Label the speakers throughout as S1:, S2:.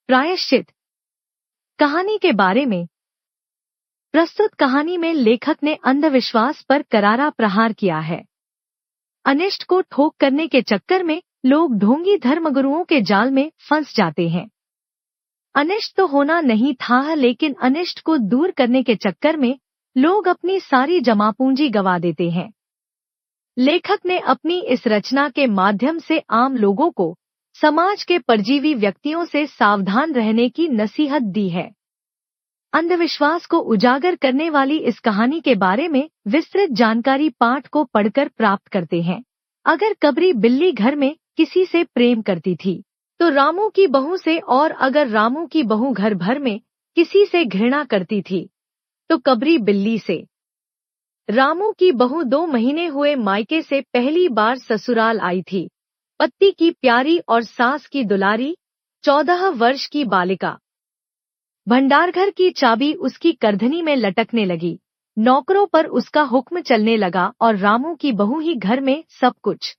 S1: प्रायश्चित कहानी के बारे में। प्रस्तुत कहानी में लेखक ने अंधविश्वास पर करारा प्रहार किया है। अनिष्ट को ठोक करने के चक्कर में लोग ढोंगी धर्मगुरुओं के जाल में फंस जाते हैं। अनिष्ट तो होना नहीं था, लेकिन अनिष्ट को दूर करने के चक्कर में लोग अपनी सारी जमा पूंजी गंवा देते हैं। लेखक ने अपनी इस रचना के माध्यम से आम लोगों को समाज के परजीवी व्यक्तियों से सावधान रहने की नसीहत दी है। अंधविश्वास को उजागर करने वाली इस कहानी के बारे में विस्तृत जानकारी पाठ को पढ़कर प्राप्त करते हैं। अगर कबरी बिल्ली घर में किसी से प्रेम करती थी तो रामू की बहू से, और अगर रामू की बहू घर भर में किसी से घृणा करती थी तो कबरी बिल्ली से। रामू की बहू 2 महीने हुए मायके से पहली बार ससुराल आई थी। पति की प्यारी और सास की दुलारी 14 वर्ष की बालिका। भंडारघर की चाबी उसकी करधनी में लटकने लगी। नौकरों पर उसका हुक्म चलने लगा और रामू की बहू ही घर में सब कुछ।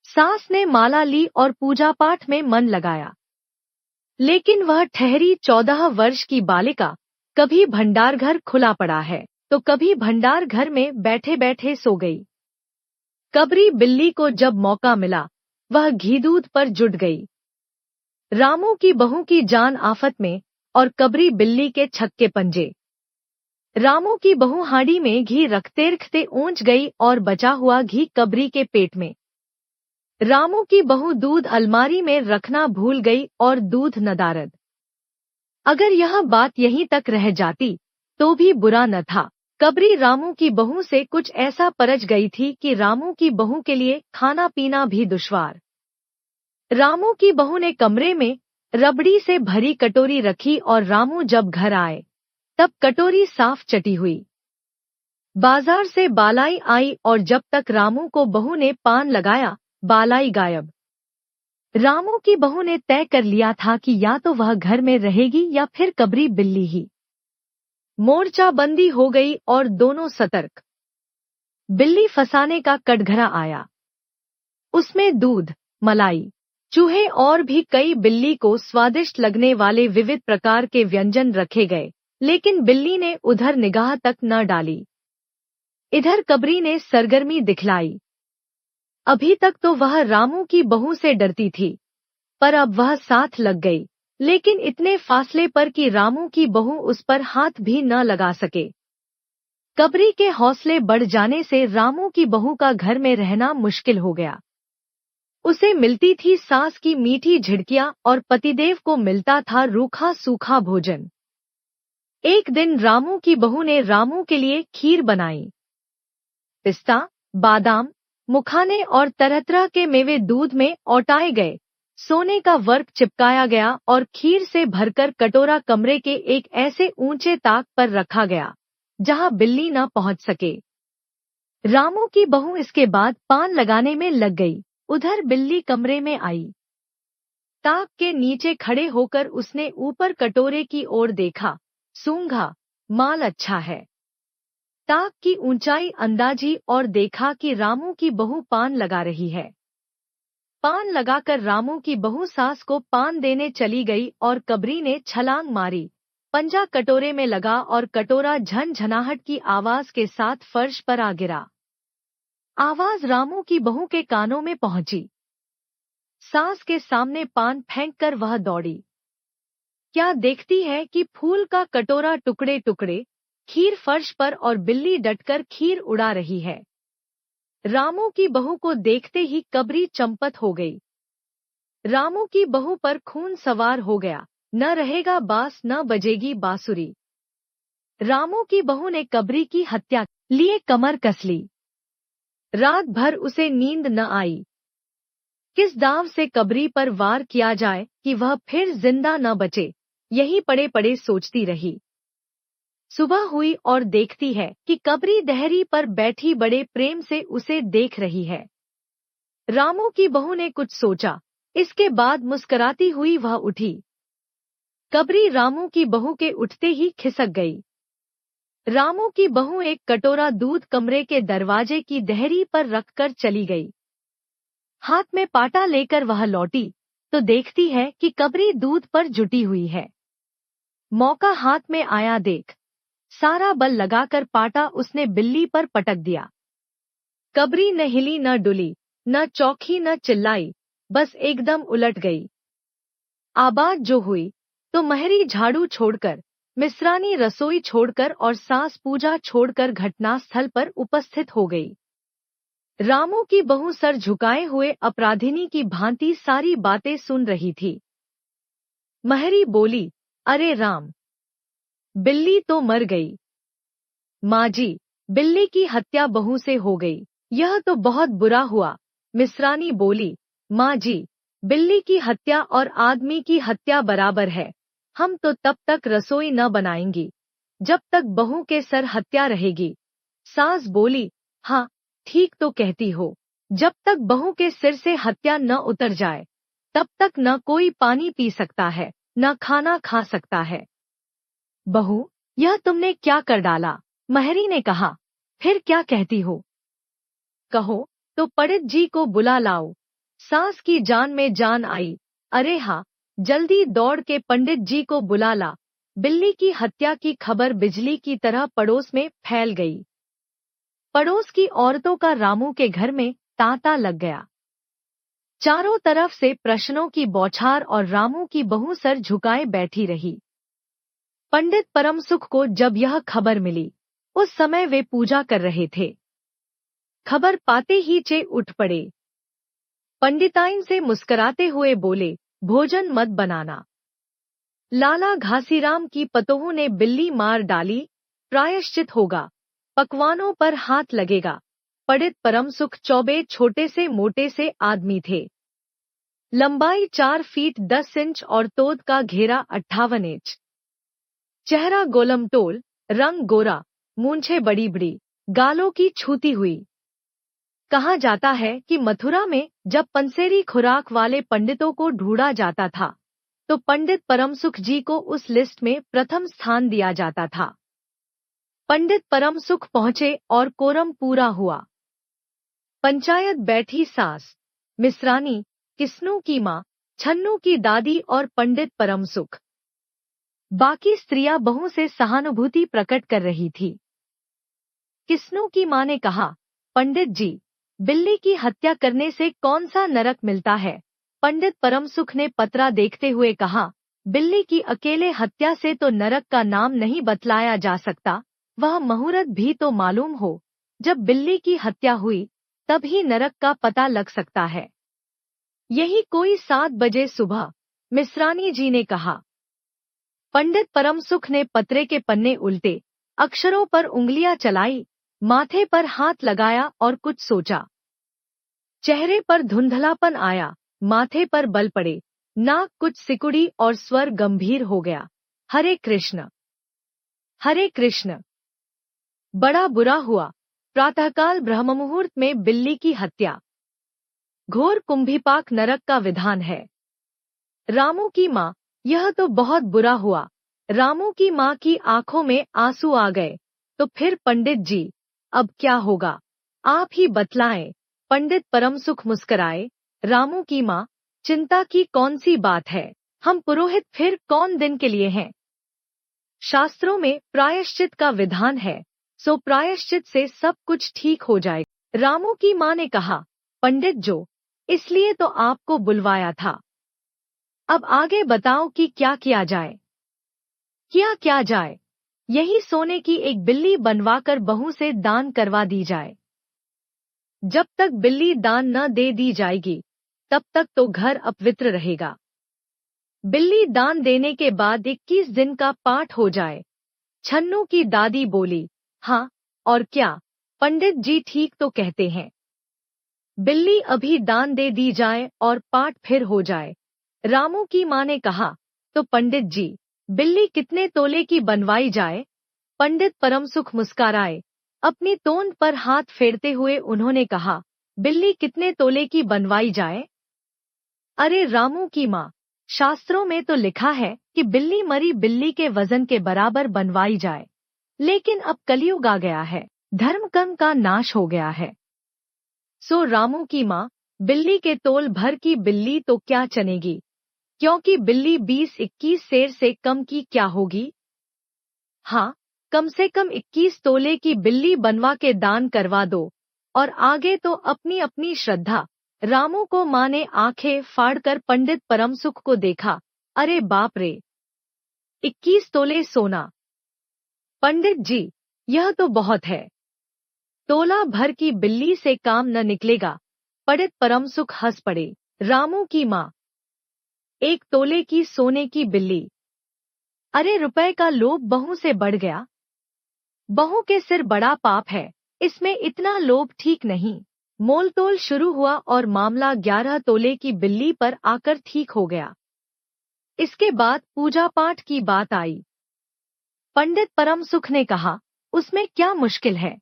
S1: सास ने माला ली और पूजा पाठ में मन लगाया, लेकिन वह ठहरी 14 वर्ष की बालिका कभी भंडारघर खुला पड़ा है तो कभी भंडारघर में बैठे बैठे सो गई। कबरी बिल्ली को जब मौका मिला वह घी दूध पर जुट गई। रामू की बहू की जान आफत में और कबरी बिल्ली के छक्के पंजे। रामू की बहू हांडी में घी रखते रखते ऊंच गई और बचा हुआ घी कबरी के पेट में। रामू की बहू दूध अलमारी में रखना भूल गई और दूध नदारद। अगर यह बात यहीं तक रह जाती तो भी बुरा न था। कबरी रामू की बहू से कुछ ऐसा परज गई थी कि रामू की बहू के लिए खाना पीना भी दुश्वार। रामू की बहू ने कमरे में रबड़ी से भरी कटोरी रखी और रामू जब घर आए तब कटोरी साफ चटी हुई। बाजार से बालाई आई और जब तक रामू को बहू ने पान लगाया बालाई गायब। रामू की बहू ने तय कर लिया था कि या तो वह घर में रहेगी या फिर कबरी बिल्ली ही। मोर्चाबंदी हो गई और दोनों सतर्क। बिल्ली फंसाने का कटघरा आया। उसमें दूध, मलाई, चूहे और भी कई बिल्ली को स्वादिष्ट लगने वाले विविध प्रकार के व्यंजन रखे गए, लेकिन बिल्ली ने उधर निगाह तक न डाली। इधर कबरी ने सरगर्मी दिखलाई। अभी तक तो वह रामू की बहू से डरती थी, पर अब वह साथ लग गई, लेकिन इतने फासले पर कि रामू की बहू उस पर हाथ भी न लगा सके। कबरी के हौसले बढ़ जाने से रामू की बहू का घर में रहना मुश्किल हो गया। उसे मिलती थी सास की मीठी झिड़कियां और पतिदेव को मिलता था रूखा सूखा भोजन। एक दिन रामू की बहू ने रामू के लिए खीर बनाई। पिस्ता, बादाम, मुखाने और तरह तरह के मेवे दूध में औटाए गए। सोने का वर्क चिपकाया गया और खीर से भरकर कटोरा कमरे के एक ऐसे ऊंचे ताक पर रखा गया जहां बिल्ली न पहुंच सके। रामू की बहू इसके बाद पान लगाने में लग गई। उधर बिल्ली कमरे में आई। ताक के नीचे खड़े होकर उसने ऊपर कटोरे की ओर देखा। सूंघा, माल अच्छा है। ताक की ऊंचाई अंदाजी और देखा कि रामू की बहू पान लगा रही है। पान लगाकर रामू की बहू सास को पान देने चली गई और कबरी ने छलांग मारी। पंजा कटोरे में लगा और कटोरा झनझनाहट की आवाज के साथ फर्श पर आ गिरा। आवाज रामू की बहू के कानों में पहुंची। सास के सामने पान फेंककर वह दौड़ी। क्या देखती है कि फूल का कटोरा टुकड़े टुकड़े, खीर फर्श पर और बिल्ली डटकर खीर उड़ा रही है। रामू की बहू को देखते ही कबरी चंपत हो गई। रामू की बहू पर खून सवार हो गया। न रहेगा बास न बजेगी बांसुरी। रामू की बहू ने कबरी की हत्या लिए कमर कस ली। रात भर उसे नींद न आई। किस दांव से कबरी पर वार किया जाए कि वह फिर जिंदा न बचे, यही पड़े पड़े सोचती रही। सुबह हुई और देखती है कि कबरी दहरी पर बैठी बड़े प्रेम से उसे देख रही है। रामू की बहू ने कुछ सोचा, इसके बाद मुस्कुराती हुई वह उठी। कबरी रामू की बहू के उठते ही खिसक गई। रामू की बहू एक कटोरा दूध कमरे के दरवाजे की दहरी पर रखकर चली गई। हाथ में पाटा लेकर वह लौटी तो देखती है कि कबरी दूध पर जुटी हुई है। मौका हाथ में आया देख, सारा बल लगाकर पाटा उसने बिल्ली पर पटक दिया। कबरी न हिली न डुली, न चौंकी न चिल्लाई, बस एकदम उलट गई। आबाद जो हुई तो महरी झाड़ू छोड़कर, मिश्रानी रसोई छोड़कर और सास पूजा छोड़कर घटनास्थल पर उपस्थित हो गई। रामू की बहू सर झुकाए हुए अपराधिनी की भांति सारी बातें सुन रही थी। महरी बोली, अरे राम, बिल्ली तो मर गई। माँ जी, बिल्ली की हत्या बहू से हो गई, यह तो बहुत बुरा हुआ। मिश्रानी बोली, माँ जी, बिल्ली की हत्या और आदमी की हत्या बराबर है। हम तो तब तक रसोई न बनाएंगी जब तक बहू के सर हत्या रहेगी। सास बोली, हाँ ठीक तो कहती हो, जब तक बहू के सिर से हत्या न उतर जाए तब तक न कोई पानी पी सकता है, न खाना खा सकता है। बहू, यह तुमने क्या कर डाला? महरी ने कहा, फिर क्या कहती हो? कहो तो पंडित जी को बुला लाओ। सास की जान में जान आई। अरे हाँ, जल्दी दौड़ के पंडित जी को बुला ला। बिल्ली की हत्या की खबर बिजली की तरह पड़ोस में फैल गई। पड़ोस की औरतों का रामू के घर में तांता लग गया। चारों तरफ से प्रश्नों की बौछार और रामू की बहू सर झुकाए बैठी रही। पंडित परमसुख को जब यह खबर मिली, उस समय वे पूजा कर रहे थे। खबर पाते ही चे उठ पड़े। पंडिताइन से मुस्कुराते हुए बोले, भोजन मत बनाना। लाला घासीराम की पतोहू ने बिल्ली मार डाली, प्रायश्चित होगा, पकवानों पर हाथ लगेगा। पंडित परमसुख चौबे छोटे से मोटे से आदमी थे। लंबाई 4 फीट 10 इंच और तोद का घेरा 58 इंच। चेहरा गोलमटोल, रंग गोरा, मूंछें बड़ी बड़ी, गालों की छूती हुई। कहा जाता है कि मथुरा में जब पंसेरी खुराक वाले पंडितों को ढूंढा जाता था तो पंडित परमसुख जी को उस लिस्ट में प्रथम स्थान दिया जाता था। पंडित परमसुख पहुंचे और कोरम पूरा हुआ। पंचायत बैठी सास, मिश्रानी, किस्नू की माँ, छन्नू की दादी और पंडित परमसुख। बाकी स्त्रियां बहू से सहानुभूति प्रकट कर रही थी। किस्नू की माँ ने कहा, पंडित जी, बिल्ली की हत्या करने से कौन सा नरक मिलता है? पंडित परमसुख ने पत्रा देखते हुए कहा, बिल्ली की अकेले हत्या से तो नरक का नाम नहीं बतलाया जा सकता, वह मुहूर्त भी तो मालूम हो। जब बिल्ली की हत्या हुई तब ही नरक का पता लग सकता है। यही कोई 7 बजे सुबह, मिश्रानी जी ने कहा। पंडित परमसुख ने पत्रे के पन्ने उल्टे, अक्षरों पर उंगलियां चलाई, माथे पर हाथ लगाया और कुछ सोचा। चेहरे पर धुंधलापन आया, माथे पर बल पड़े, नाक कुछ सिकुड़ी और स्वर गंभीर हो गया। हरे कृष्ण, हरे कृष्ण। बड़ा बुरा हुआ। प्रातःकाल ब्रह्ममुहूर्त में बिल्ली की हत्या। घोर कुंभीपाक नरक का विधान है। रामू की माँ, यह तो बहुत बुरा हुआ। रामू की माँ की आंखों में आंसू आ गए। तो फिर पंडित जी, अब क्या होगा, आप ही बतलाएं। पंडित परमसुख मुस्कुराए। रामू की माँ, चिंता की कौन सी बात है, हम पुरोहित फिर कौन दिन के लिए हैं। शास्त्रों में प्रायश्चित का विधान है, सो प्रायश्चित से सब कुछ ठीक हो जाएगा। रामू की माँ ने कहा, पंडित जो, इसलिए तो आपको बुलवाया था। अब आगे बताओ कि क्या किया जाए। क्या जाए? यही सोने की एक बिल्ली बनवाकर बहू से दान करवा दी जाए। जब तक बिल्ली दान न दे दी जाएगी तब तक तो घर अपवित्र रहेगा। बिल्ली दान देने के बाद 21 दिन का पाठ हो जाए। छन्नू की दादी बोली, हाँ और क्या, पंडित जी ठीक तो कहते हैं। बिल्ली अभी दान दे दी जाए और पाठ फिर हो जाए। रामू की माँ ने कहा, तो पंडित जी, बिल्ली कितने तोले की बनवाई जाए? पंडित परमसुख मुस्कुराए। अपनी तोंद पर हाथ फेरते हुए उन्होंने कहा, बिल्ली कितने तोले की बनवाई जाए? अरे रामू की माँ, शास्त्रों में तो लिखा है कि बिल्ली मरी बिल्ली के वजन के बराबर बनवाई जाए, लेकिन अब कलयुग आ गया है, धर्म कर्म का नाश हो गया है। सो रामू की माँ, बिल्ली के तोल भर की बिल्ली तो क्या चनेगी, क्योंकि बिल्ली 20-21 सेर से कम की क्या होगी। हाँ, कम से कम 21 तोले की बिल्ली बनवा के दान करवा दो, और आगे तो अपनी अपनी श्रद्धा। रामू को माँ ने आंखें फाड़कर पंडित परमसुख को देखा। अरे बाप रे, 21 तोले सोना! पंडित जी, यह तो बहुत है। तोला भर की बिल्ली से काम न निकलेगा। पंडित परमसुख हंस पड़े। रामू की माँ, 1 तोले की सोने की बिल्ली! अरे रुपए का लोभ बहू से बढ़ गया। बहू के सिर बड़ा पाप है, इसमें इतना लोभ ठीक नहीं। मोलतोल शुरू हुआ और मामला 11 तोले की बिल्ली पर आकर ठीक हो गया। इसके बाद पूजा पाठ की बात आई। पंडित परमसुख ने कहा, उसमें क्या मुश्किल है?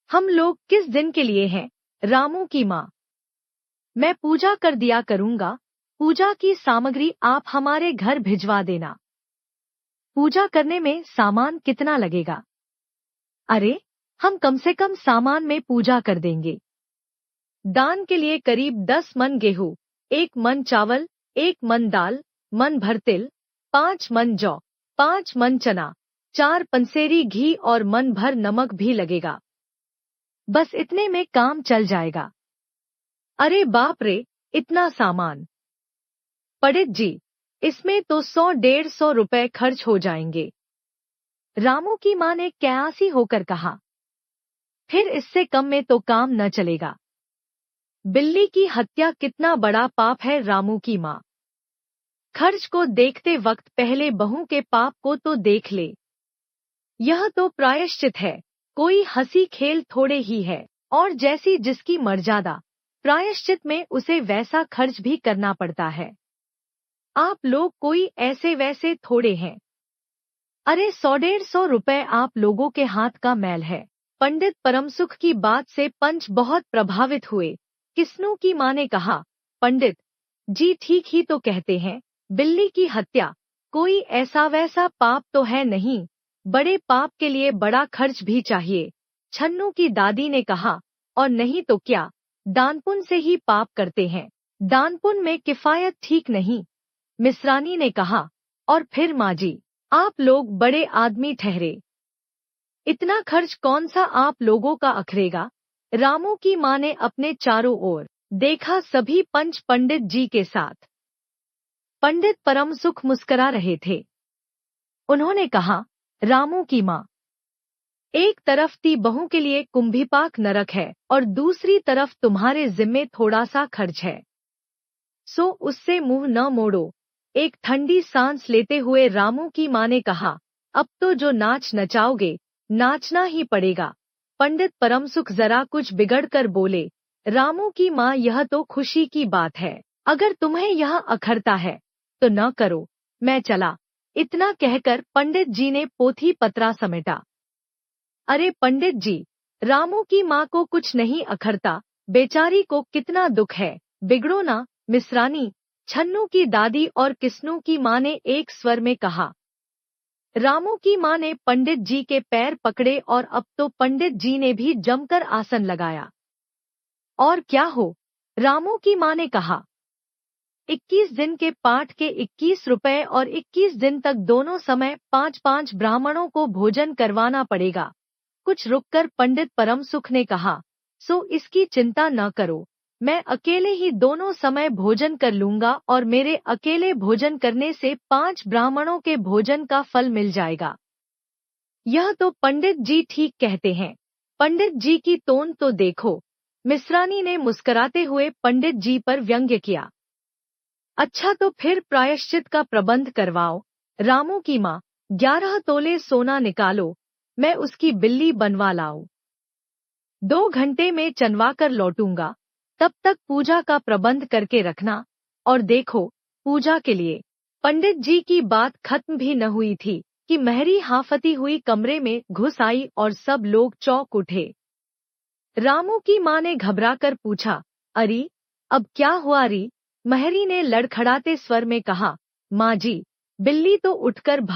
S1: हम लोग किस दिन के लिए हैं? रामू की माँ, मैं पूजा कर दिया करूंगा। पूजा की सामग्री आप हमारे घर भिजवा देना। पूजा करने में सामान कितना लगेगा? अरे, हम कम से कम सामान में पूजा कर देंगे। दान के लिए करीब 10 मन गेहूं, 1 मन चावल, 1 मन दाल, मन भर तिल, 5 मन जौ, 5 मन चना, 4 पंसेरी घी और मन भर नमक भी लगेगा। बस इतने में काम चल जाएगा। अरे बाप रे, इतना सामान! पंडित जी, इसमें तो 100-150 रुपए खर्च हो जाएंगे। रामू की माँ ने क्यासी होकर कहा। फिर इससे कम में तो काम न चलेगा। बिल्ली की हत्या कितना बड़ा पाप है। रामू की माँ, खर्च को देखते वक्त पहले बहू के पाप को तो देख ले। यह तो प्रायश्चित है, कोई हंसी खेल थोड़े ही है, और जैसी जिसकी मर्यादा, प्रायश्चित में उसे वैसा खर्च भी करना पड़ता है। आप लोग कोई ऐसे वैसे थोड़े हैं। अरे 100-150 रुपए आप लोगों के हाथ का मैल है। पंडित परमसुख की बात से पंच बहुत प्रभावित हुए। किस्नू की माँ ने कहा, पंडित जी ठीक ही तो कहते हैं, बिल्ली की हत्या कोई ऐसा वैसा पाप तो है नहीं, बड़े पाप के लिए बड़ा खर्च भी चाहिए। छन्नू की दादी ने कहा, और नहीं तो क्या, दानपुण्य से ही पाप करते हैं, दानपुण्य में किफायत ठीक नहीं। मिश्रानी ने कहा, और फिर माँ जी, आप लोग बड़े आदमी ठहरे, इतना खर्च कौन सा आप लोगों का अखरेगा। रामू की माँ ने अपने चारों ओर देखा, सभी पंच पंडित जी के साथ। पंडित परमसुख मुस्करा रहे थे। उन्होंने कहा, रामू की माँ, एक तरफ ती बहू के लिए कुंभीपाक नरक है और दूसरी तरफ तुम्हारे जिम्मे थोड़ा सा खर्च है, सो उससे मुंह न मोड़ो। एक ठंडी सांस लेते हुए रामू की माँ ने कहा, अब तो जो नाच नचाओगे, नाचना ही पड़ेगा। पंडित परमसुख जरा कुछ बिगड़ कर बोले, रामू की माँ, यह तो खुशी की बात है, अगर तुम्हें यह अखरता है तो न करो, मैं चला। इतना कहकर पंडित जी ने पोथी पत्रा समेटा। अरे पंडित जी, रामू की माँ को कुछ नहीं अखरता, बेचारी को कितना दुख है, बिगड़ो ना। मिश्रानी, छन्नू की दादी और किस्नू की माँ ने एक स्वर में कहा। रामू की माँ ने पंडित जी के पैर पकड़े और अब तो पंडित जी ने भी जमकर आसन लगाया। और क्या हो, रामू की माँ ने कहा, 21 दिन के पाठ के 21 रुपए और 21 दिन तक दोनों समय 5-5 ब्राह्मणों को भोजन करवाना पड़ेगा। कुछ रुककर पंडित परमसुख ने कहा, सो इसकी चिंता न करो, मैं अकेले ही दोनों समय भोजन कर लूंगा और मेरे अकेले भोजन करने से 5 ब्राह्मणों के भोजन का फल मिल जाएगा। यह तो पंडित जी ठीक कहते हैं, पंडित जी की टोन तो देखो। मिश्रानी ने मुस्कुराते हुए पंडित जी पर व्यंग्य किया। अच्छा तो फिर प्रायश्चित का प्रबंध करवाओ। रामू की माँ, 11 तोले सोना निकालो, मैं उसकी बिल्ली बनवा लाऊं। 2 घंटे में चनवा कर लौटूंगा, तब तक पूजा का प्रबंध करके रखना। और देखो, पूजा के लिए। पंडित जी की बात खत्म भी न हुई थी कि महरी हाफती हुई कमरे में घुस आई और सब लोग चौंक उठे। रामू की माँ ने घबराकर पूछा, अरे अब क्या हुआ री? महरी ने लड़खड़ाते स्वर में कहा, माँ जी, बिल्ली तो उठकर